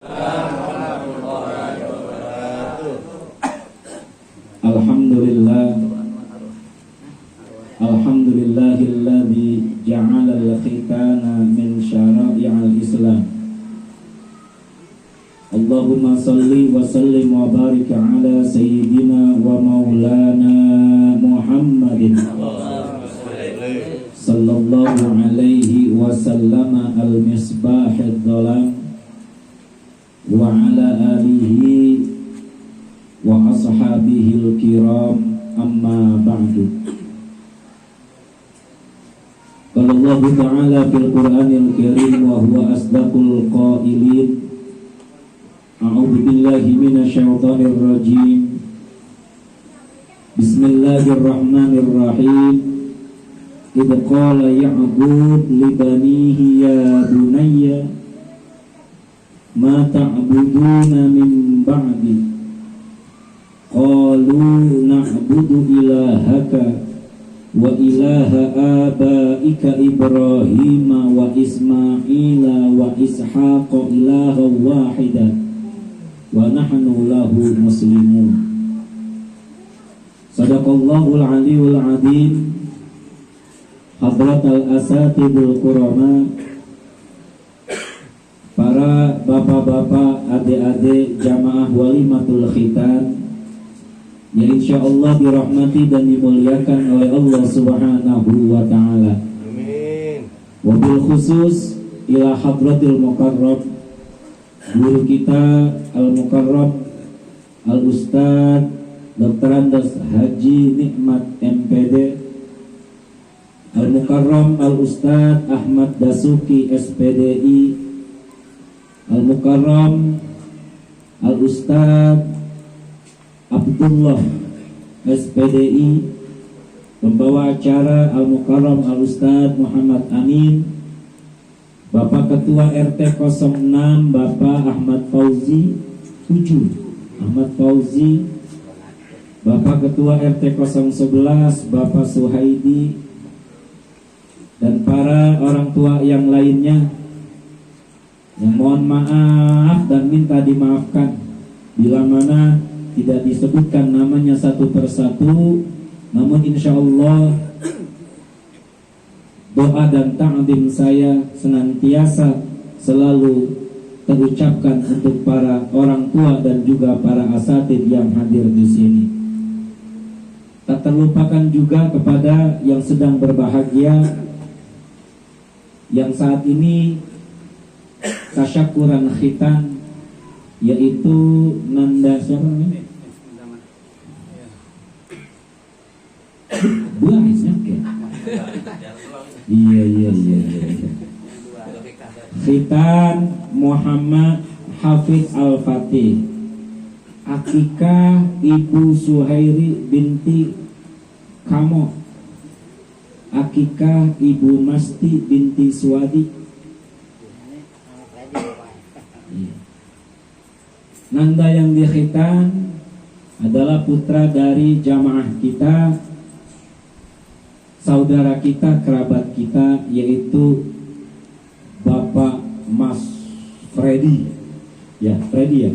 Alhamdulillahilladzi ja'ala al-khitana min syara'i'il Islam. Allahumma salli wa sallim wa barik ala sayyidina wa maulana Muhammadin sallallahu alaihi wa sallama al-misbahid dhalam wa ala alihi wa ashabihil kiram, amma ba'du. Qala Allah Ta'ala fil Qur'anil Karim wa huwa asdaqul qailin. A'udzu billahi minasy syaithanir rajim. Bismillahirrahmanirrahim. Idz qala Ya'qub li banihi ya bunayya ma ta'buduna min ba'di qalu na'budu ilahaka wa ilaha abaika Ibrahim wa Ismaila wa Ishaqa ilaha wahida wa nahnu lahu muslimun. Sadaqallahul aliyul adhim. Hadratal asatidul kurama, para bapak-bapak, adik-adik jamaah walimatul khitan yang insyaallah dirahmati dan dimuliakan oleh Allah Subhanahu wa ta'ala. Amin. Wabil khusus ila hadratil mukarram, guru kita al-mukarram al-ustad Dr. Andes Haji Nikmat MPD, al-mukarram al-ustad Ahmad Dasuki SPDI, al-mukarram al-ustad Abdullah SPDI, pembawa acara Al-Mukarram Al-Ustadz Muhammad Amin, Bapak Ketua RT 06 Bapak Ahmad Fauzi 7 Ahmad Fauzi, Bapak Ketua RT 011 Bapak Suhaidi, dan para orang tua yang lainnya yang mohon maaf dan minta dimaafkan bila mana tidak disebutkan namanya satu persatu, namun insya Allah doa dan ta'zim saya senantiasa selalu terucapkan untuk para orang tua dan juga para asatid yang hadir di sini. Tak terlupakan juga kepada yang sedang berbahagia, yang saat ini tasyakuran khitan, yaitu Nanda siapa namanya? Buahnya kan? Iya. Khitan Muhammad Hafiz Al-Fatih, akikah Ibu Suhairi binti Kamo, akikah Ibu Masti binti Suwadi. Nanda yang dikhitan adalah putra dari jamaah kita, saudara kita, kerabat kita, yaitu Bapak Mas Freddy. Ya, Freddy ya.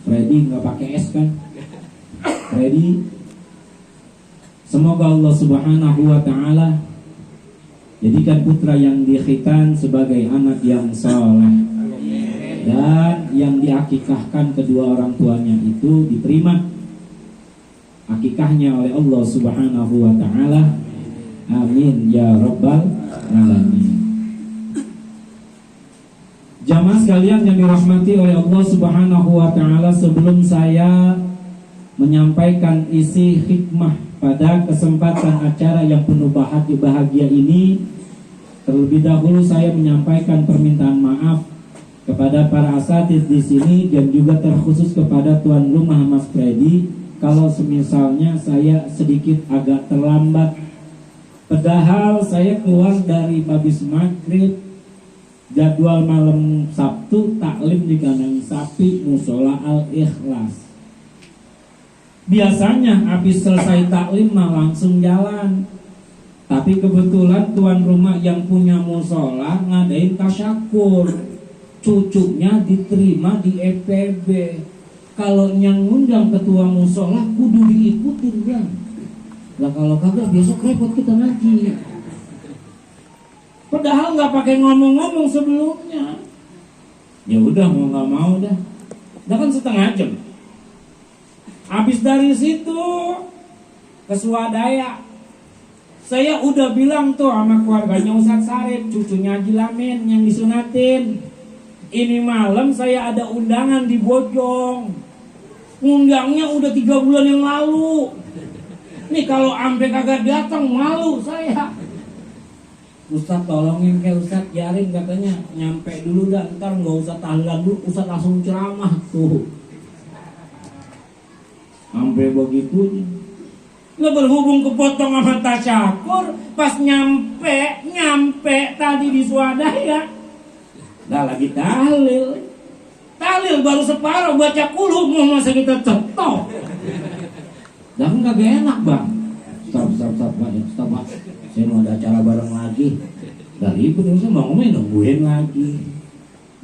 Freddy nggak pakai S kan? Freddy. Semoga Allah Subhanahu wa ta'ala jadikan putra yang dikhitan sebagai anak yang saleh, dan yang diakikahkan kedua orang tuanya itu diterima akikahnya oleh Allah Subhanahu wa ta'ala. Amin ya rabbal alamin. Jamaah sekalian yang dirahmati oleh Allah Subhanahu wa ta'ala, sebelum saya menyampaikan isi hikmah pada kesempatan acara yang penuh bahagia ini, terlebih dahulu saya menyampaikan permintaan maaf kepada para asatid di sini dan juga terkhusus kepada tuan rumah Mas Freddy kalau semisalnya saya sedikit agak terlambat. Padahal saya keluar dari habis maghrib, jadwal malam Sabtu taklim di kandang sapi Musola Al-Ikhlas. Biasanya habis selesai taklim mah langsung jalan, tapi kebetulan tuan rumah yang punya musola ngadain tasyakur. cucunya diterima di EPB. Kalau yang ngundang ketua musola kudu diikutin bang. Lah kalau kagak besok repot kita ngaji. Padahal nggak pakai ngomong-ngomong sebelumnya. Ya udah mau nggak mau dah. Udah kan setengah jam. Habis dari situ ke swadaya. Saya udah bilang tuh sama keluarganya Ustadz Sarip, cucunya Haji Lamin yang disunatin. Ini malam saya ada undangan di Bojong. Undangnya udah 3 bulan yang lalu. Nih kalau ampe kagak datang malu saya. Ustadz tolongin kayak Ustadz Yarin katanya nyampe dulu dah, ntar nggak usah tahlilan dulu, Ustadz langsung ceramah tuh. Sampai begitu. Lo berhubung kepotong sama tasyakur, pas nyampe tadi di swadaya, dah lagi tahlil. Tahlil baru separuh baca kulhu mau masa kita cetok. Dah kan kagak enak bang. Stop Pak. Saya mau ada acara bareng lagi. Dari itu saya mau nungguin lagi.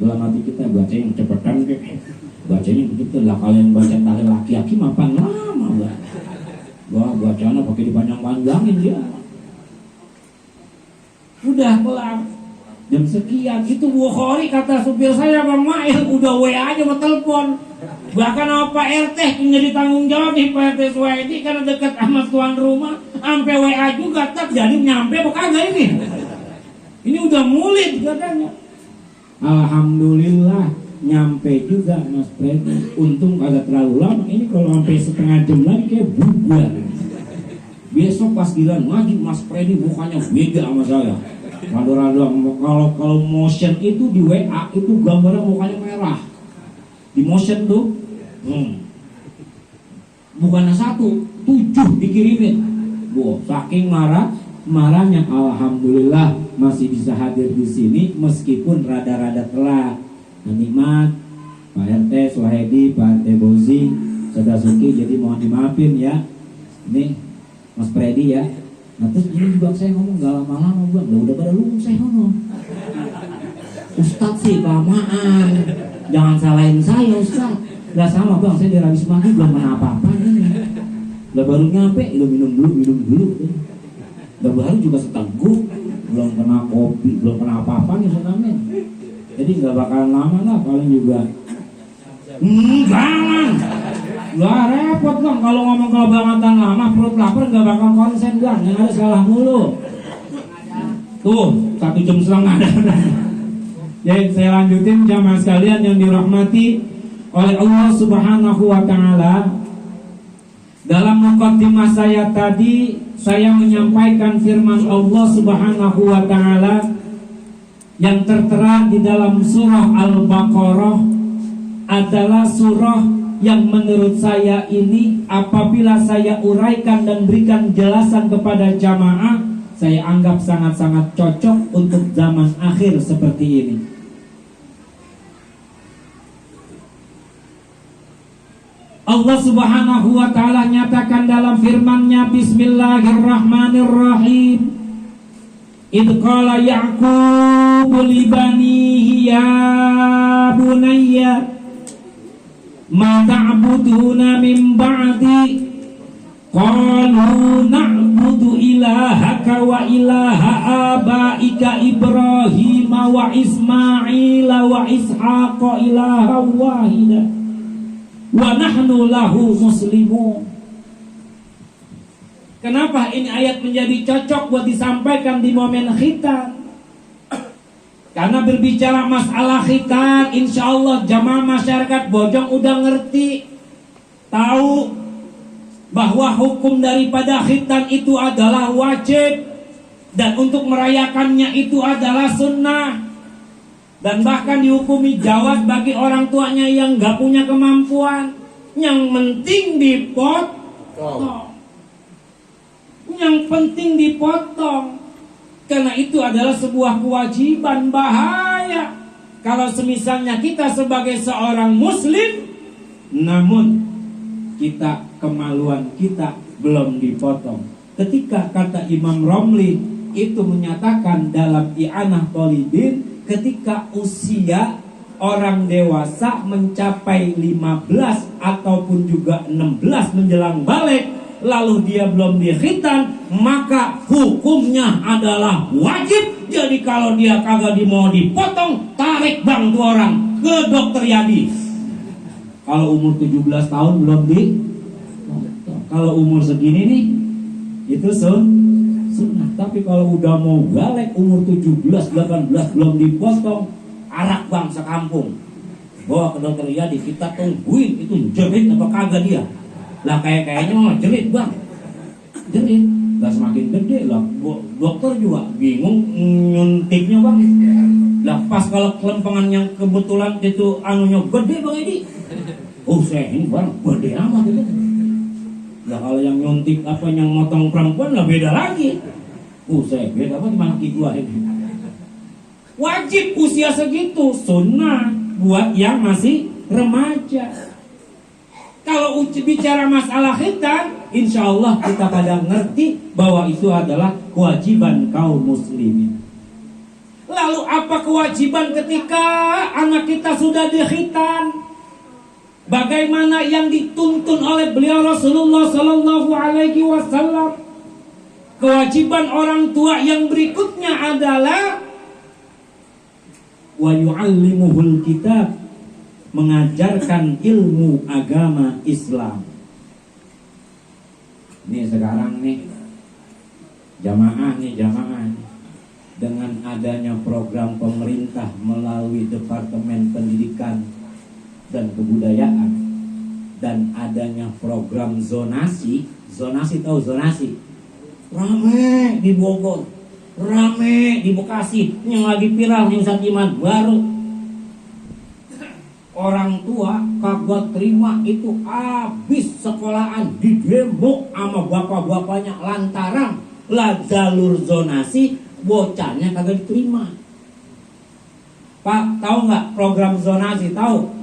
Dalam hati kita baca yang cepetan kayak bacanya begitu lah. Kalian baca tahlil laki-laki mapan lama bang. Wah bacanya pakai dipanjang-panjangin dia. Udah kelar. Jam sekian itu Bukhari kata supir saya Bang Mail udah WA aja mau telepon. Bahkan sama Pak RT menjadi tanggung jawab nih Pak RT Suwaidi karena dekat sama tuan rumah. Sampai WA juga tak jadi nyampe apa kagak ini. Ini udah mulit katanya. Alhamdulillah nyampe juga Mas Freddy. Untung kagak terlalu lama. Ini kalau sampai setengah jam lagi kayak bubar. Besok pas giliran ngaji Mas Freddy bukannya beda sama saya. Rada-rada kalau motion itu di WA itu gambarnya mukanya merah. Di motion tuh bukannya 1, 7 dikirimin. Wow, saking marahnya alhamdulillah masih bisa hadir di sini meskipun rada-rada telat. Nikmat Pak RT Suhaidi, Pak RT Bozi, Saudara Suki, jadi mohon dimaafin ya. Ini Mas Freddy ya. Nah terus ini juga saya ngomong gak lama-lama bang, udah pada lumpuh saya ngomong. Ustadz sih kelamaan, jangan salahin saya Ustadz. Gak sama bang, saya dari habis mandi belum kena apa-apa ini. Udah baru nyampe, udah minum dulu. Udah baru juga seteguk, belum kena kopi, belum kena apa-apa nih Ustadz. Jadi gak bakalan lama lah, paling juga. Jangan. Gak repot bang kalau ngomong kebangetan lama perut lapar gak bakal konsen bang, yang ada salah mulu. Tuh 1 jam setengah. Jadi saya lanjutin jamaah sekalian yang dirahmati oleh Allah Subhanahu wa taala. Dalam mukaddimah saya tadi saya menyampaikan firman Allah Subhanahu wa taala yang tertera di dalam surah Al-Baqarah adalah surah yang menurut saya ini apabila saya uraikan dan berikan jelasan kepada jamaah, saya anggap sangat-sangat cocok untuk zaman akhir seperti ini. Allah Subhanahu wa taala nyatakan dalam firman-Nya, Bismillahirrahmanirrahim. Idz qala Ya'qub li banihi ya bunayya ma ta'buduna min ba'di qalu na'budu ilahaka wa ilaha abaika Ibrahim wa Ismail wa Ishaqa ilaha wahida wa nahnu lahu muslimun. Kenapa ini ayat menjadi cocok buat disampaikan di momen khitan? Karena berbicara masalah khitan, insya Allah jamaah masyarakat Bojong udah ngerti, tahu bahwa hukum daripada khitan itu adalah wajib dan untuk merayakannya itu adalah sunnah dan bahkan dihukumi jawaz bagi orang tuanya yang nggak punya kemampuan. Yang penting dipotong, yang penting dipotong. Karena itu adalah sebuah kewajiban. Bahaya kalau semisalnya kita sebagai seorang muslim namun kita kemaluan kita belum dipotong. Ketika kata Imam Romli itu menyatakan dalam I'anah Thalibin, ketika usia orang dewasa mencapai 15 ataupun juga 16 menjelang balik, lalu dia belum dikhitan, maka hukumnya adalah wajib. Jadi kalau dia kagak mau dipotong, tarik bang tuh orang ke dokter Yadi. Kalau umur 17 tahun belum kalau umur segini nih itu sunnah. Tapi kalau udah mau balik umur 17, 18 belum dipotong, arak bang sekampung. Bawa ke dokter Yadi, kita tungguin itu jerit apa kagak dia. Lah kayaknya mah jerit bang, jerit. Lah semakin gede lah, dokter juga bingung nyuntiknya bang. Lah pas kalau kelempengan yang kebetulan itu anunya gede bang Edi, saya ini bang gede amat gitu. Lah kalau yang nyuntik apa yang motong perempuan lah beda lagi. Saya beda apa gimana gua ini. Wajib usia segitu, sunnah buat yang masih remaja. Kalau bicara masalah khitan, insya Allah kita pada ngerti bahwa itu adalah kewajiban kaum muslimin. Lalu apa kewajiban ketika anak kita sudah dikhitan? Bagaimana yang dituntun oleh beliau Rasulullah Sallallahu Alaihi Wasallam? Kewajiban orang tua yang berikutnya adalah wa yu'allimuhul kitab, mengajarkan ilmu agama Islam. Nih sekarang nih jamaah dengan adanya program pemerintah melalui Departemen Pendidikan dan Kebudayaan dan adanya program zonasi tahu zonasi? Rame di Bogor, rame di Bekasi, yang lagi viral yang Satiman baru. Orang tua kagak terima itu, habis sekolahan di demo sama bapak-bapaknya lantaran lah jalur zonasi bocahnya kagak diterima. Pak, tahu nggak program zonasi? Tahu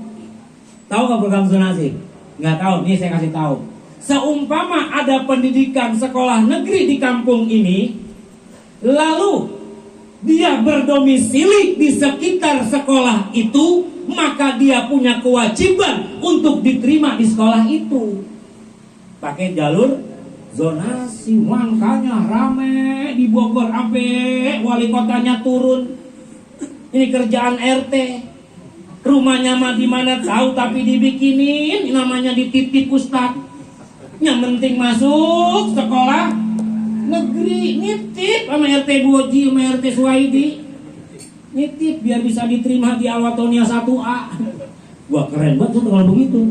nggak program zonasi? Nggak tahu? Nih saya kasih tahu. Seumpama ada pendidikan sekolah negeri di kampung ini, lalu dia berdomisili di sekitar sekolah itu, maka dia punya kewajiban untuk diterima di sekolah itu. Pakai jalur zonasi. Makanya rame di Bogor sampai wali kotanya turun. Ini kerjaan RT. Rumahnya mah di mana tahu, tapi dibikinin namanya dititip Ustadz. Yang penting masuk sekolah negeri, nitip sama RT Boji sama RT Suwaidi. Nitip biar bisa diterima di Alwatonia 1A. Wah keren banget tuh kalau begitu.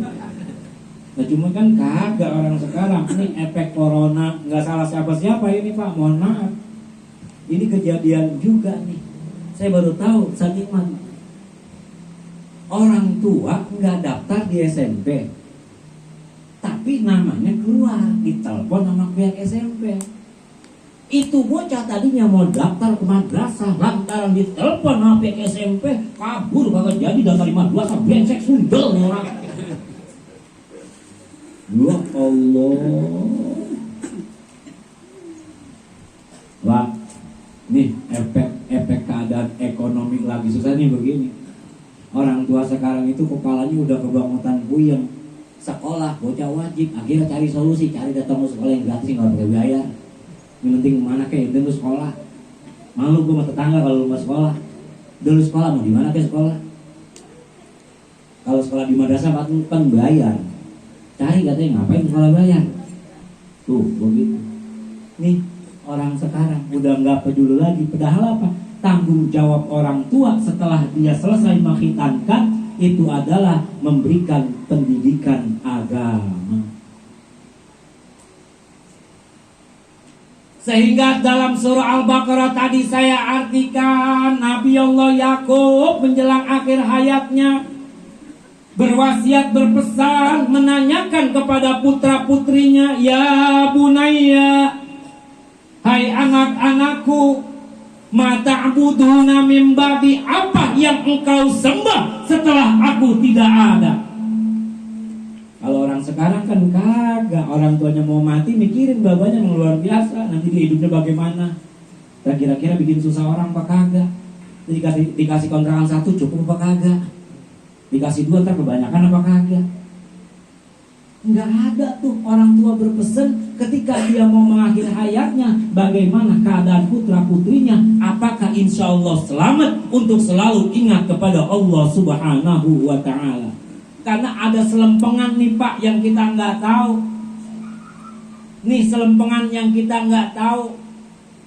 Nah cuma kan kagak orang sekarang. Ini efek corona, nggak salah siapa-siapa ini Pak, mohon maaf. Ini kejadian juga nih. Saya baru tahu Saniman. Orang tua nggak daftar di SMP, tapi namanya keluar, ditelepon sama pihak SMP. Itu bocah tadinya mau daftar ke madrasah, lantaran ditelepon sama pihak SMP, kabur kagak jadi daftar di madrasah, brengsek sundel nih orang. Ya Allah. Lah, nih efek keadaan ekonomi lagi susah nih begini. Orang tua sekarang itu kepalanya udah kebangutan puyeng. Sekolah bocah wajib, akhirnya cari solusi, cari datang ke sekolah yang gratis nggak pakai bayar. Yang penting mana kayak itu sekolah. Malu gue sama tetangga kalau lu mau sekolah. Dulu sekolah mau di mana kayak sekolah? Kalau sekolah di madrasah kan bayar. Cari katanya ngapain sekolah bayar? Tuh begitu. Nih orang sekarang udah nggak peduli lagi. Padahal apa? Tanggung jawab orang tua setelah dia selesai menghitankan itu adalah memberikan pendidikan agama. Sehingga dalam surah Al-Baqarah tadi saya artikan, Nabi Allah Yakub menjelang akhir hayatnya berwasiat, berpesan, menanyakan kepada putra-putrinya, ya bunayya, hai anak-anakku, mata'buduna min ba'di, apa yang engkau sembah setelah aku tidak ada. Kalau orang sekarang kan kagak, orang tuanya mau mati mikirin bapaknya yang luar biasa, nanti dia hidupnya bagaimana. Dan kira-kira bikin susah orang apa kagak. Dikasih kontrakan satu cukup apa kagak. Dikasih 2 ntar kebanyakan apa kagak? Nggak ada tuh orang tua berpesan ketika dia mau mengakhiri hayatnya bagaimana keadaan putra putrinya, apakah insya Allah selamat, untuk selalu ingat kepada Allah Subhanahu wa Ta'ala. Karena ada selempengan nih Pak yang kita nggak tahu. Nih selempengan yang kita nggak tahu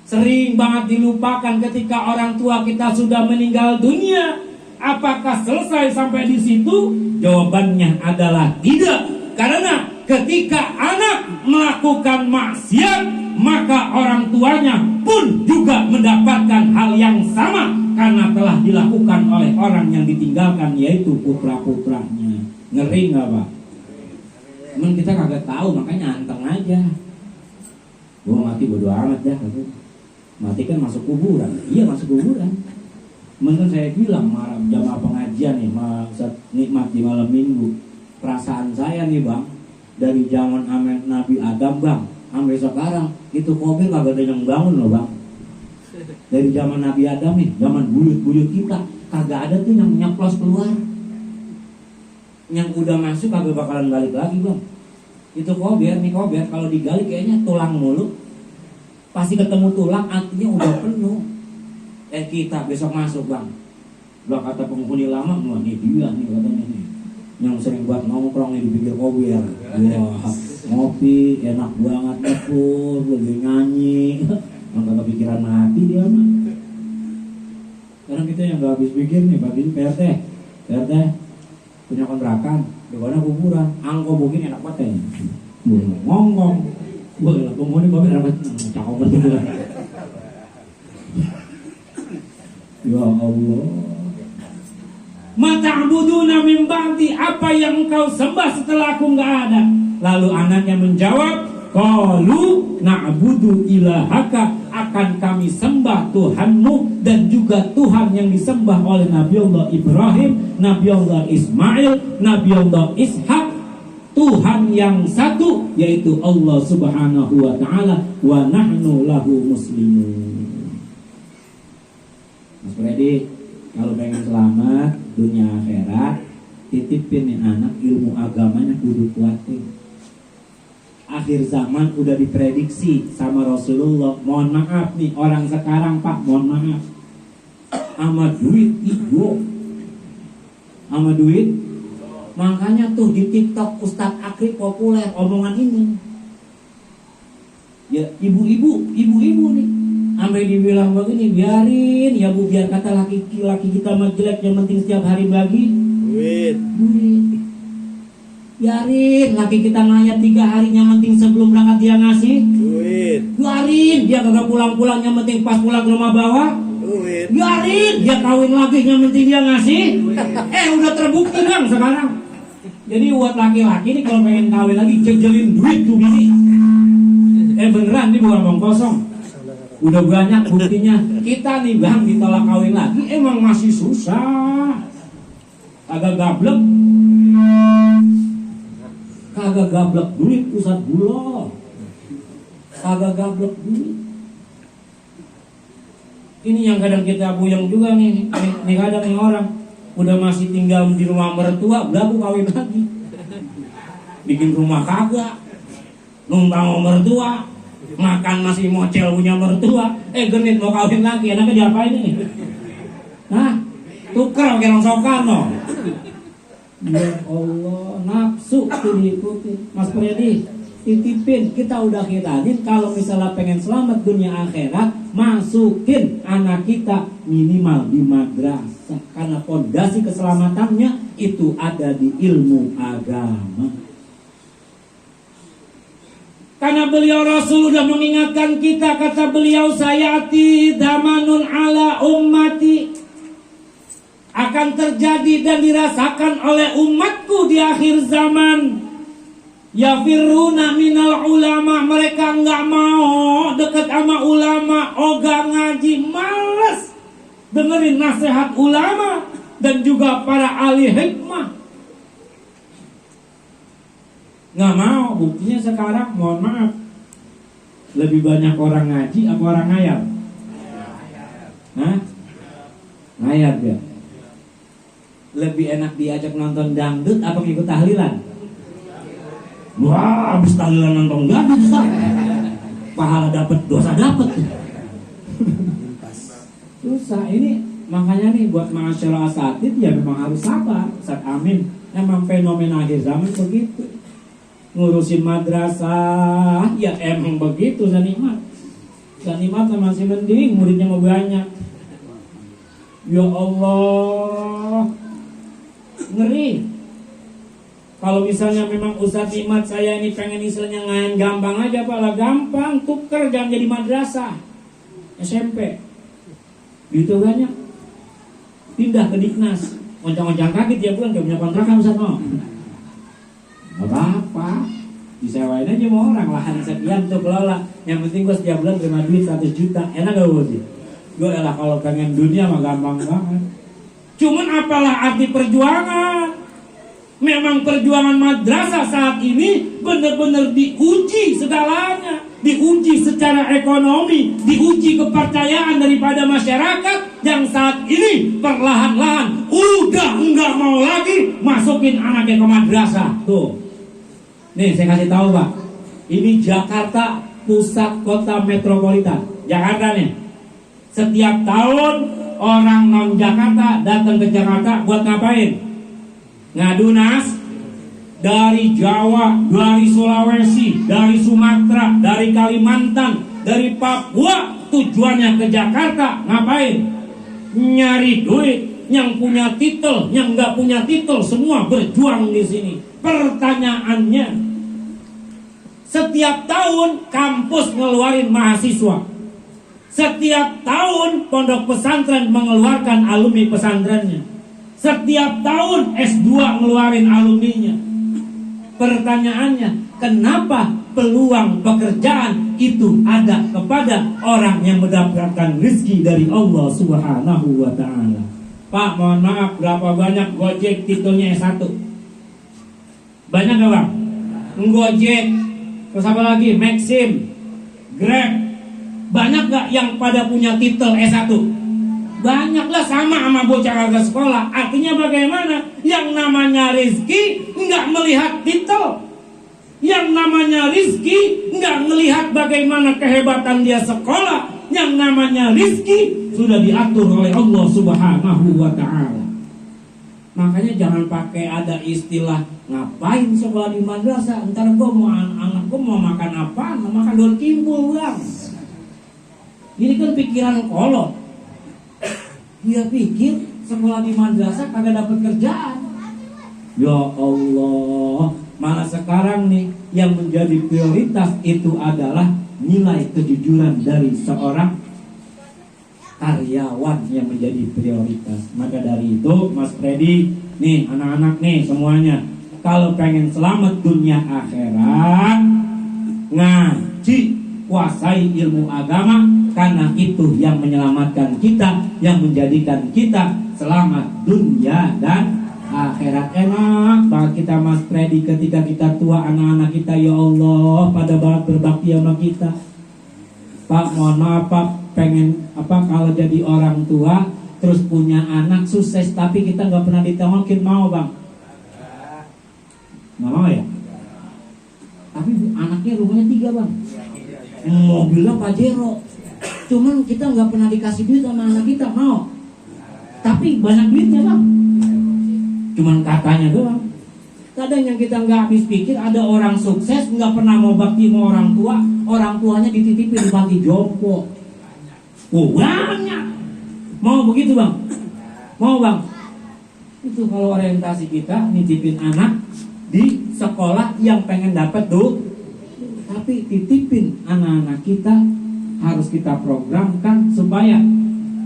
sering banget dilupakan ketika orang tua kita sudah meninggal dunia. Apakah selesai sampai di situ? Jawabannya adalah tidak. Karena ketika anak melakukan maksiat, maka orang tuanya pun juga mendapatkan hal yang sama karena telah dilakukan oleh orang yang ditinggalkan, yaitu putra-putranya. Ngeri nggak Pak? Cuman kita kagak tahu, makanya anteng aja. Gua mati bodo amat dah. Mati kan masuk kuburan. Iya masuk kuburan. Mungkin saya bilang jamaah pengajian nih, nikmat di malam minggu. Perasaan saya nih Bang, dari zaman Nabi Adam Bang sampai sekarang itu kobil kagak ada yang bangun loh Bang. Dari zaman Nabi Adam nih, zaman buyut-buyut kita kagak ada tuh yang nyeplos keluar. Yang udah masuk kagak bakalan balik lagi Bang. Itu kober kalau digali kayaknya tulang mulu. Pasti ketemu tulang, artinya udah penuh. Kita besok masuk Bang. Bang kata penghuni lama, wah ini dia nih katanya nih, yang sering buat nongkrong di pinggir kober. Wah, ngopi enak banget dapur, lagi nyanyi. Nggak kepikiran mati dia mah. Sekarang kita yang nggak habis pikir nih, pagi ini PRT punya kontrakan, di mana kuburan, angko mungkin enak banget ya. Ngomong, penghuni kober enak banget, cakep banget. Ya Allah. Mata'buduna min ba'di, apa yang engkau sembah setelah aku nggak ada? Lalu anaknya menjawab, qalu na'budu ilahaka, akan kami sembah Tuhanmu dan juga Tuhan yang disembah oleh Nabi Allah Ibrahim, Nabi Allah Ismail, Nabi Allah Ishak, Tuhan yang satu yaitu Allah Subhanahu wa Ta'ala, wa nahnu lahu muslimun. Mas Freddy, kalau pengen selamat dunia akhirat, titipin nih anak ilmu agamanya kudu kuatin. Akhir zaman udah diprediksi sama Rasulullah. Mohon maaf nih orang sekarang Pak, mohon maaf, sama duit ibu, sama duit. Makanya tuh di TikTok Ustadz Akri populer omongan ini. Ya ibu-ibu nih sampai dibilang begini, biarin ya Bu, biar kata laki-laki kita mah jelek, yang penting setiap hari bagi duit. Biarin laki kita ngayat 3 hari, yang penting sebelum berangkat dia ngasih duit. Biarin dia kagak pulang-pulang, yang penting pas pulang ke rumah bawa duit. Biarin dia kawin lagi, yang penting dia ngasih duit. Udah terbukti Bang sekarang. Jadi buat laki-laki nih kalau pengen kawin lagi, jejelin duit tuh bini. Beneran nih bukan omong kosong. Udah banyak buktinya. Kita nih Bang ditolak kawin lagi, emang masih susah. Kagak gablek duit pusat bulog. Kagak gablek duit. Ini yang kadang kita buyang juga nih. Nih kadang nih orang udah masih tinggal di rumah mertua, belagu kawin lagi. Bikin rumah kagak, numpang sama mertua, makan masih mocel punya mertua. Genit mau kawin lagi, enaknya diapain ini? Nah, tuker pakai rongsokan no. Ya Allah, nafsu tuh diikuti. Mas Freddy, titipin, kita udah kirain kalau misalnya pengen selamat dunia akhirat, masukin anak kita minimal di madrasah, karena fondasi keselamatannya itu ada di ilmu agama. Karena beliau Rasul sudah mengingatkan kita, kata beliau, sayati zamanun ala ummati, akan terjadi dan dirasakan oleh umatku di akhir zaman, yafiruna minal ulama, mereka nggak mau dekat sama ulama, ogah ngaji, males dengerin nasihat ulama dan juga para ahli hikmah. Nggak mau. Buktinya sekarang, mohon maaf, lebih banyak orang ngaji apa orang ngayal? Hah? Ngayal ya. lebih enak diajak nonton dangdut apa ngikut tahlilan? Wah, habis tahlilan nonton dangdut Ustaz. Pahala dapat, dosa dapat. Susah ini, makanya nih buat masyarakat asatid ya memang harus sabar. Ustaz Amin, emang fenomena akhir zaman begitu. Ngurusin madrasah, ya emang begitu Zanimat. Zanimat masih mending, muridnya mau banyak. Ya Allah, ngeri. Kalau misalnya memang Ustaz Imat saya ini pengen istilahnya ngain gampang aja, apalah gampang, tuker jangan jadi madrasah SMP. Gitu banyak. Pindah ke Diknas. Oncang-oncang kaki tiap bulan gak punya kontrakan Ustaz mau. Gak apa-apa, disewain aja sama orang, lahan sekian tuh kelola. Yang penting gue setiap bulan terima duit 100 juta. Enak gak gue sih? Gue elah kalau pengen dunia mah gampang banget. Cuman apalah arti perjuangan? Memang perjuangan madrasah saat ini benar-benar diuji segalanya. Diuji secara ekonomi, diuji kepercayaan daripada masyarakat yang saat ini perlahan-lahan udah nggak mau lagi masukin anaknya ke madrasah. Tuh, nih saya kasih tahu Pak, ini Jakarta pusat kota metropolitan, Jakarta nih. Setiap tahun orang non Jakarta datang ke Jakarta buat ngapain? Ngadu nas. Dari Jawa, dari Sulawesi, dari Sumatera, dari Kalimantan, dari Papua, tujuannya ke Jakarta. Ngapain? Nyari duit. Yang punya titel, yang nggak punya titel, semua berjuang di sini. Pertanyaannya, setiap tahun kampus ngeluarin mahasiswa. Setiap tahun pondok pesantren mengeluarkan alumni pesantrennya. Setiap tahun S2 ngeluarin alumninya. Pertanyaannya, kenapa peluang pekerjaan itu ada kepada orang yang mendapatkan rezeki dari Allah Subhanahu wa ta'ala? Pak, mohon maaf, berapa banyak Gojek titelnya S1? Banyak gak Bang? Gojek, terus apa lagi? Maxim, Grab. Banyak gak yang pada punya titel S1? Banyaklah, sama bocah kagak sekolah. Artinya bagaimana? Yang namanya rezeki nggak melihat titel. Yang namanya rezeki nggak melihat bagaimana kehebatan dia sekolah. Yang namanya rezeki sudah diatur oleh Allah Subhanahu wa ta'ala. Makanya jangan pakai ada istilah ngapain sekolah di madrasah. Ntar gue mau anak gue mau makan apa? Mau makan daun kimbul Bang. Ini kan pikiran kolot. Dia pikir sekolah di madrasah kagak dapat kerjaan. Ya Allah, malah sekarang nih yang menjadi prioritas itu adalah nilai kejujuran dari seorang karyawan yang menjadi prioritas. Maka dari itu Mas Freddy, nih anak-anak nih semuanya, kalau pengen selamat dunia akhirat, ngaji, kuasai ilmu agama, karena itu yang menyelamatkan kita, yang menjadikan kita selamat dunia dan akhirat. Enak banget kita Mas Freddy ketika kita tua, anak-anak kita ya Allah pada banget berbakti sama kita. Pak, mohon maaf Pak, pengen kalau jadi orang tua terus punya anak sukses tapi kita nggak pernah ditengokin, mau Bang? Nggak mau ya? Tapi anaknya rumahnya 3 Bang, mobilnya Pajero, cuman kita nggak pernah dikasih duit sama anak kita, mau? Tapi banyak duitnya Bang, cuman katanya doang. Kadang yang kita nggak habis pikir, ada orang sukses nggak pernah mau bakti sama orang tua, orang tuanya dititipin di panti jompo. Oh banyak. Mau begitu Bang? Mau Bang? Itu kalau orientasi kita nitipin anak di sekolah yang pengen dapat duit, tapi titipin anak-anak kita harus kita programkan supaya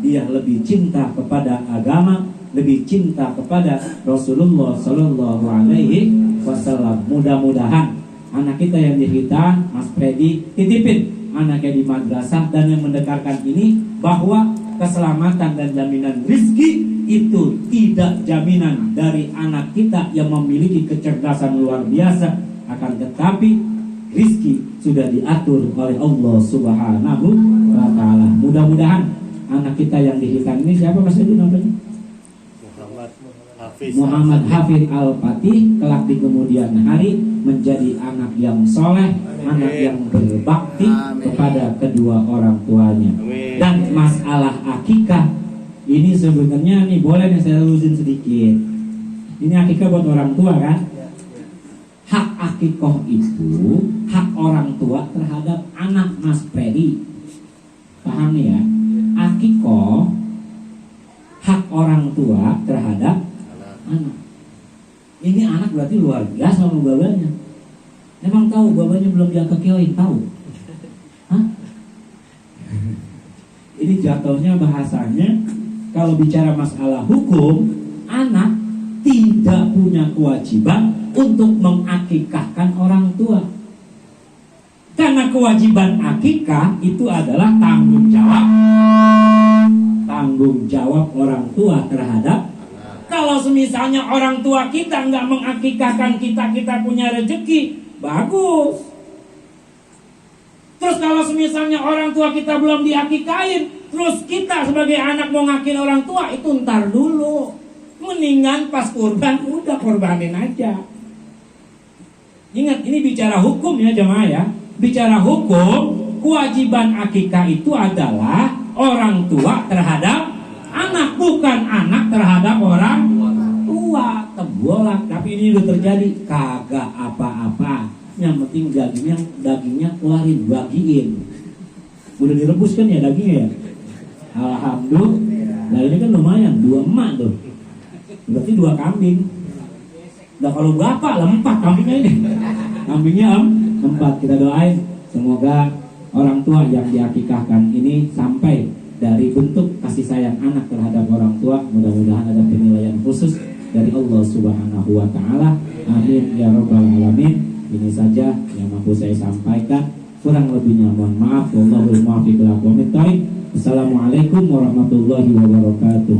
dia lebih cinta kepada agama, lebih cinta kepada Rasulullah Sallallahu Alaihi Wasallam. Mudah-mudahan anak kita yang dihitan, Mas Freddy, titipin anaknya di madrasah, dan yang mendekarkan ini bahwa keselamatan dan jaminan rizki itu tidak jaminan dari anak kita yang memiliki kecerdasan luar biasa, akan tetapi rizki sudah diatur oleh Allah Subhanahu wa ta'ala. Mudah-mudahan anak kita yang dihitan ini, siapa Mas Edu namanya? Muhammad Hafid Al-Fatih kelak di kemudian hari menjadi anak yang soleh, anak yang berbakti kepada kedua orang tuanya. Dan masalah akikah ini sebenarnya nih boleh nih saya lurusin sedikit. Ini akikah buat orang tua kan? Hak akikoh itu hak orang tua terhadap anak, Mas Freddy. Paham nih ya? Akikoh hak orang tua terhadap anak. Ini anak berarti luar biasa sama babanya. Emang tahu babanya belum diakekioin, tahu? Hah? Ini jatuhnya bahasanya kalau bicara masalah hukum, anak tidak punya kewajiban untuk mengakikahkan orang tua. Karena kewajiban akikah itu adalah tanggung jawab orang tua terhadap. Kalau semisalnya orang tua kita nggak mengakikahkan kita punya rezeki, bagus. Terus kalau semisalnya orang tua kita belum diakikahin, terus kita sebagai anak mau ngakin orang tua, itu ntar dulu. Mendingan pas kurban, udah korbanin aja. Ingat, ini bicara hukum ya jemaah ya. Bicara hukum, kewajiban akikah itu adalah orang tua terhadap anak, bukan anak terhadap orang tua. Tebolak, tapi ini udah terjadi, kagak apa-apa. Yang penting dagingnya keluarin, bagiin. Udah direbus kan ya dagingnya ya. Alhamdulillah. Nah ini kan lumayan, 2 emak tuh. Berarti 2 kambing. Nah kalau bapak lah 4 kambingnya ini. Kambingnya 4. Kita doain semoga orang tua yang diakikahkan ini sampai dari bentuk kasih sayang anak terhadap orang tua. Mudah-mudahan ada penilaian khusus dari Allah Subhanahu wa Ta'ala. Amin ya rabbal alamin. Ini saja yang mampu saya sampaikan. Kurang lebihnya mohon maaf. Wallahul muwaffiq ila aqwamit thoriq. Assalamualaikum warahmatullahi wabarakatuh.